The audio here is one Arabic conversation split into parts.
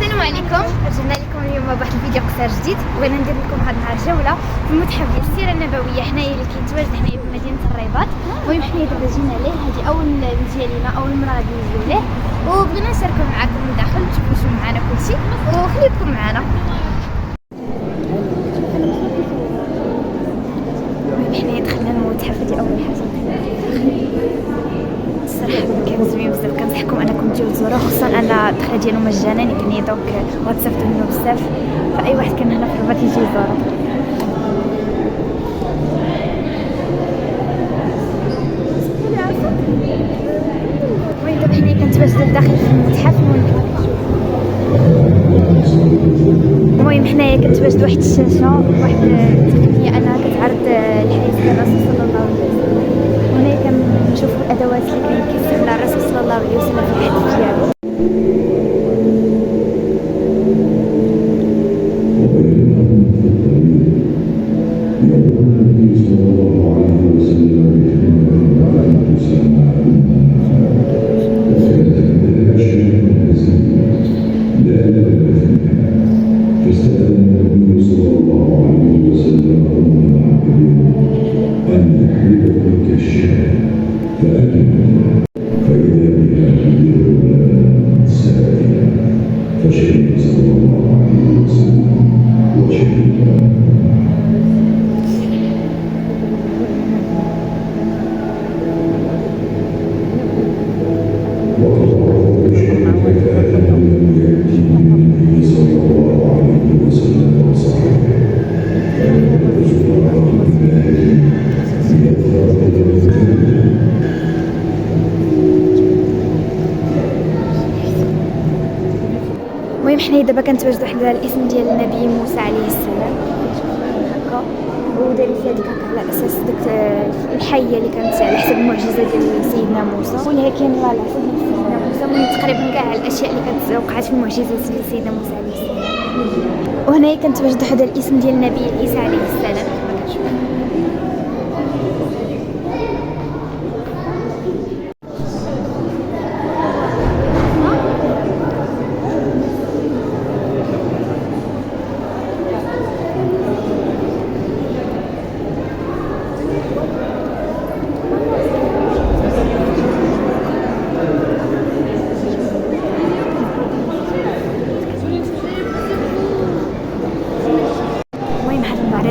السلام عليكم، رجعنا لكم اليوم بواحد الفيديو قصير جديد. بغينا ندير لكم هذا النهار جوله في المتحف ديال السيره النبويه حنايا اللي كيتواجد هنايا في مدينه الرباط. المهم حنايا دابا جينا ليه، هذه اول نجي لينا، اول مره غادي نجيو ليه، وبغينا نشاركوا معكم من الداخل تشوفوا شنو معنا كلشي، وخليكم معنا. المهم حنايا دخلنا المتحف، هذه اول حاجه الصراحه كان زوين بزاف. كنصحكم انكم تجيو تزوروه، خصوصا ان الدخله ديالو مجانا، يعني دونك غتستافدوا منه بزاف، فاي واحد كان هنا في الرباط يجي يزورو. المهم دابا حنايا كنتواجدوا داخل في المتحف. المهم حنايا كنتواجدوا واحد الشاشه، واحد التقنيه انها كتعرض الحديث ديال الرسول صلى الله عليه وسلم، وهنا كنشوفوا الادوات اللي كان كيستعملها الرسول صلى الله عليه وسلم في الحديث ديالو. المهم حنايا دابا كنتواجدوا حدا الاسم ديال النبي موسى عليه السلام هكا، ودايرين فيها ديك هكا على اساس ديك الحيه اللي كانت على حسب المعجزه ديال سيدنا موسى، واللي كاين على حسب سيدنا موسى. المهم تقريبا كاع الاشياء اللي كانت وقعت في المعجزات ديال سيدنا موسى عليه السلام. وهنايا كنتواجدوا حدا الاسم ديال النبي عيسى عليه السلام كما كتشوفوا.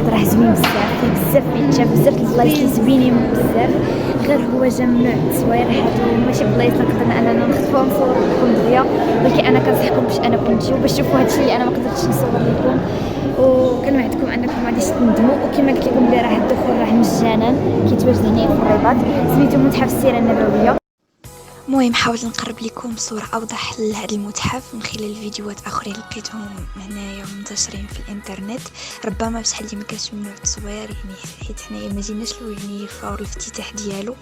راه زوين بزاف، فيه بزاف بيتشاف، بزاف البلايص اللي زوينين بزاف، غير هو جا ممنوع التصوير. هادو ماشي بلايص نقدرنا اننا نخطفوهم نصور لكم دغيا، ولكن انا كنصحكم باش انكم تجيو باش تشوفوا هادشي اللي انا ما قدرتش نصور لكم، وكنوعدكم انكم ما غاديش تندموا. وكما قلت لكم بلي راه الدخول راه مجانا، كيتواجد هنا في الرباط، سميتو متحف السيره النبويه. المهم حاولت نقرب لكم صورة أوضح لهذا المتحف من خلال فيديوهات أخرى لقيتهم هنايا منتشرين في الإنترنت. ربما بشحال اللي ما كانش ممنوع التصوير، يعني حيت حنايا ما جيناش له يعني فور الافتتاح ديالو،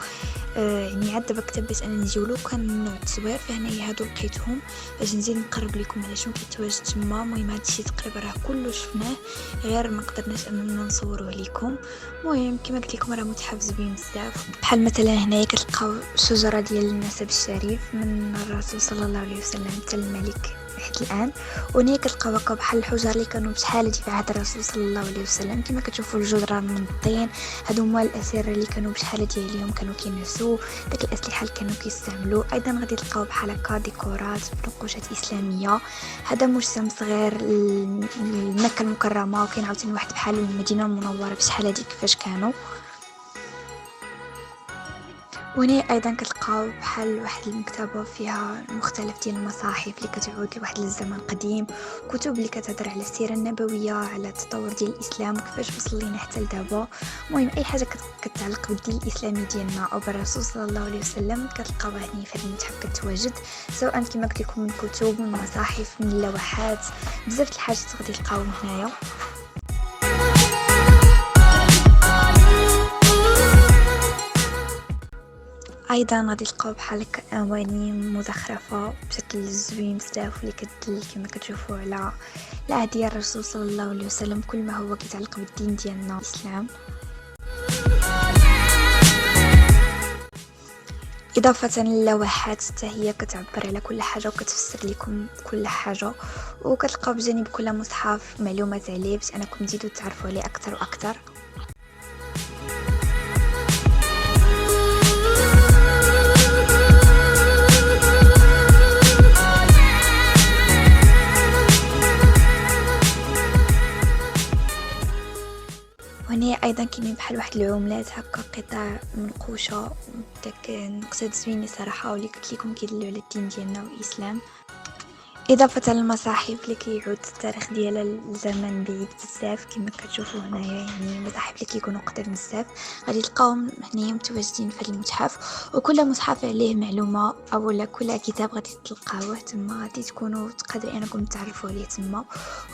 يعني عاد دابا كتبت انا نجيو له كان ممنوع التصوير، فهنايا هادو لقيتهم باش نزيد نقرب لكم على شنو كيتواجد تما. المهم هادشي تقريبا راه كله شفناه، غير ما قدرناش اننا نصوروه لكم. المهم كما قلت لكم راه متحف زوين بزاف، بحال مثلا هنايا كتلقاو شجره ديال النسب الشريف من الرسول صلى الله عليه وسلم حتى الملك حتى الان. وهنا كتلقاو هكا بحال الحجر اللي كانوا بشحال هادي في عهد الرسول صلى الله عليه وسلم، كما كتشوفوا الجدران من الطين. هادو هما الاسره اللي كانوا بشحال هادي عليهم، كانوا كينعسوا داك الاسلحه اللي كانوا كيستعملوا. ايضا غادي تلقاو بحال هكا ديكورات بنقوشات اسلاميه. هذا مجسم صغير لمكه المكرمه، وكاين عاوتاني واحد بحال المدينه المنوره بشحال هادي كيفاش كانوا. وهنا ايضا كتلقاو بحال واحد المكتبه فيها مختلف ديال المصاحف اللي كتعود لواحد الزمن قديم، كتب اللي كتهضر على السيره النبويه، على التطور ديال الاسلام وكيفاش وصل لينا حتى لدابا. المهم اي حاجه كتعلق بالدين الاسلامي ديالنا او بالرسول صلى الله عليه وسلم كتلقاوها هنا في هذا المتحف كتواجد، سواء كما قلت لكم من كتب، من مصاحف، من اللوحات، بزاف د الحاجات غادي تلقاوهم هنايا. ايضا غادي تلقاو بحال هكا اواني مزخرفه بشكل زوين بزاف، اللي كتدل كما كتشوفوا على العهد ديال الرسول صلى الله عليه وسلم، كل ما هو كيتعلق بالدين ديالنا الاسلام. إضافة للوحات حتى هي كتعبر على كل حاجة وكتفسر لكم كل حاجة، وكتلقاو بجانب كل مصحف معلومات عليه باش أنكم تزيدوا تعرفوا عليه أكثر وأكثر. وهنا ايضا كاينين بحال واحد العملات هكا قطع منقوشه داك نقطات زوينين صراحه، واللي قلت لكم كيدلوا على الدين ديالنا والاسلام. اضافه للمصاحف اللي كيعود التاريخ ديالها لزمن بعيد بزاف كما كتشوفوا هنايا، يعني المصاحف اللي كيكونوا قدام بزاف غادي تلقاوهم هنايا متواجدين في هذا المتحف، وكل مصحف عليه معلومه اولا كل كتاب غادي تلقاوه تما، غادي تكونوا تقدروا انكم تعرفوا عليه تما.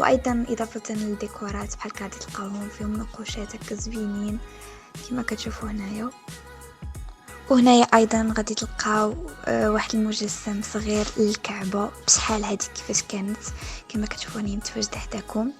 وايضا اضافه للديكورات بحال غادي تلقاوهم فيهم نقوشات هكا زوينين كما كتشوفوا هنايا. وهنايا ايضا غادي تلقاو واحد المجسم صغير للكعبه بشحال هذه كيفاش كانت كما كتشوفوا هنا متواجده حداكم.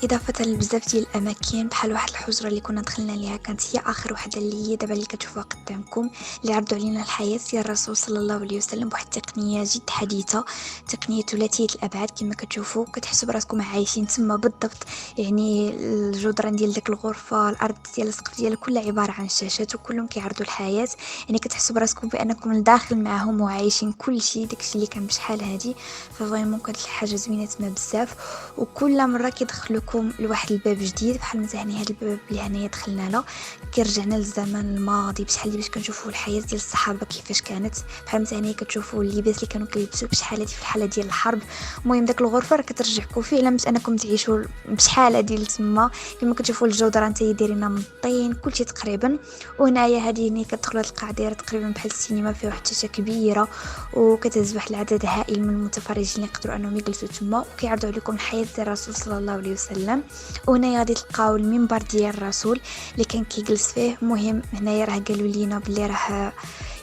اضافه لبزاف ديال الاماكن بحال واحد الحجره اللي كنا دخلنا ليها كانت هي اخر وحده اللي هي دابا اللي كتشوفوها قدامكم، اللي عرضوا علينا الحياه ديال الرسول صلى الله عليه وسلم بواحد التقنيه جد حديثه، تقنيه ثلاثيه الابعاد كما كتشوفوا، كتحسوا براسكم عايشين تما بالضبط. يعني الجدران ديال داك الغرفه، الارض ديال السقف ديالها كلها عباره عن شاشات وكلهم كيعرضوا الحياه، يعني كتحسوا براسكم بانكم لداخل معهم وعايشين كل شيء داكشي اللي كان بشحال هذه. ففريمون كانت الحاجه زوينه تما بزاف، وكل مره كيدخلوكم لواحد الباب جديد بحال مثلا هذا الباب اللي هنايا دخلنا له كيرجعنا للزمن الماضي بشحال باش كنشوفوا الحياه ديال الصحابه كيفاش كانت، بحال مثلا هنايا كتشوفوا اللباس اللي كانوا كيلبسوا بشحال هذه في الحاله ديال الحرب. المهم داك الغرفه راه كترجعكم فعلا باش انكم تعيشوا بشحال هذه تما، كما كتشوفوا الجدران حتى هي دايرينها من الطين كلشي تقريبا. وهنايا هذه هنا كتدخلوا القاعه دايره تقريبا بحال السينما، فيها واحد الشاشه كبيره وكتهز واحد العدد هائل من المتفرجين اللي يقدروا انهم يجلسوا تما وكيعرضوا عليكم الحياه ديال الرسول صلى الله عليه وسلم. وهنايا غادي تلقاو المنبر ديال الرسول اللي كان كيجلس فيه. مهم هنايا راه قالوا لينا بلي راه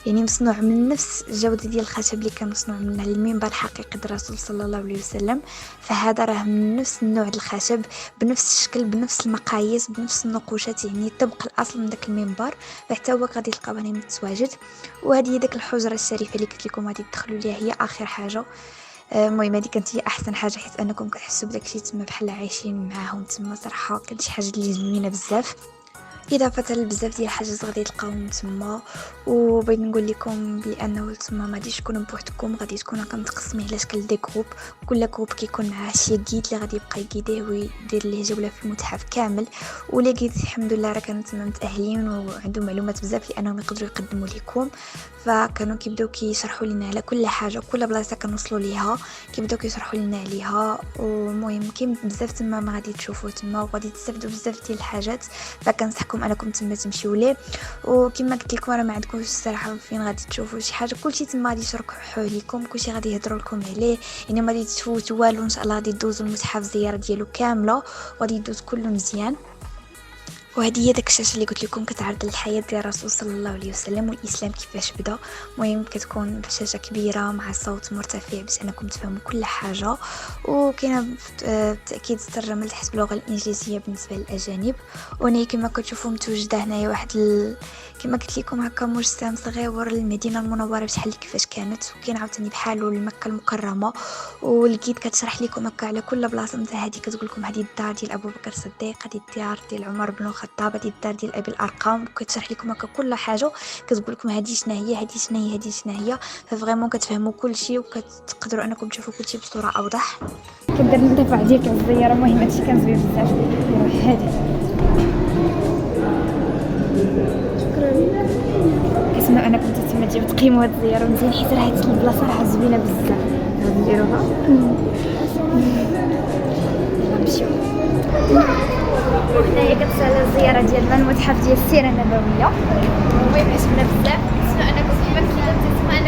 يعني مصنوع من نفس الجوده ديال الخشب اللي كان مصنوع منها المنبر الحقيقي ديال الرسول صلى الله عليه وسلم، فهذا راه من نفس النوع ديال الخشب بنفس الشكل بنفس المقاييس بنفس النقوشات، يعني طبق الاصل من داك المنبر، فحتى هو غادي تلقاوه هنا متواجد. وهذه هي داك الحجره الشريفه اللي قلت لكم غادي تدخلوا ليها، هي اخر حاجه. المهم هذه كانت هي احسن حاجه حيت انكم كتحسوا بداكشي تما بحال عايشين معاهم تما، صراحه كانت شي حاجه اللي زوينه بزاف. اضافه لبزاف ديال الحاجات غادي تلقاوهم تما. وبغيت نقول لكم بانه تما ما غاديش تكونوا بوحدكم، غادي تكونوا كمتقسمين على شكل دي جروب، كل جروب كيكون معاه شي جيد اللي غادي يبقى يقيديه ويدير ليه جوله في المتحف كامل. ولي جيد الحمد لله راه كانوا تما متاهلين وعندهم معلومات بزاف لانهم يقدروا يقدموا لكم، فكانوا كيبداو كيشرحوا لنا على كل حاجه، كل بلاصه كنوصلوا ليها كيبداو كيشرحوا لنا عليها. ومهم كاين بزاف تما ما غادي تشوفوا تما وغادي تستافدوا بزاف ديال الحاجات، فكنصحكم انكم تما تمشيو ليه. وكما قلت لكم راه ما عندكمش الصراحه فين غادي تشوفوا شي حاجه، كلشي تما غادي يشرحوا لكم، كلشي غادي يهضروا لكم عليه، يعني ما غادي تفوتوا والو. ان شاء الله غادي دوزوا المتحف الزياره ديالو كامله وغادي يدوز كله مزيان. وهذه هي داك الشاشه اللي قلت لكم كتعرض الحياه ديال الرسول صلى الله عليه وسلم والاسلام كيفاش بدا. المهم كتكون شاشه كبيره مع صوت مرتفع باش انكم تفهموا كل حاجه، وكاينه بالتاكيد ترجمه لحسب اللغه الانجليزيه بالنسبه للاجانب. وني كما كتشوفوا متوجده هنايا واحد كما قلت لكم هكا مجسم صغير للمدينه المنوره بشحال كيفاش كانت، وكاين عاوتاني بحالو لمكه المكرمه. ولقيت كتشرح لكم هكا على كل بلاصه، مثلا هذه كتقول لكم هذه الدار ديال ابو بكر الصديق، هذه الدار ديال عمر بن الخطاب، هذه الدار ديال ابي الارقام، كتشرح لكم هكا كل حاجه، كتقول لكم هذه شنو هي هذه شنو هي هذه شنو هي، ففريمون كتفهموا كل شيء وكتقدروا انكم تشوفوا كل شيء بصوره اوضح. كنقدر ندافع ديالك على الزياره. المهم هادشي كان زوين بزاف. هذا كنتمنى انكم تتم تجيو تقيموا هاد الزياره مزيان، حيت راه هاد البلاصه راه زوينه بزاف. غادي نديروها نمشيو. وحنايا كتسالى الزياره ديالنا المتحف ديال السيره النبويه. المهم عجبنا بزاف، كنتمنى انكم كيما كنتو تسمعوا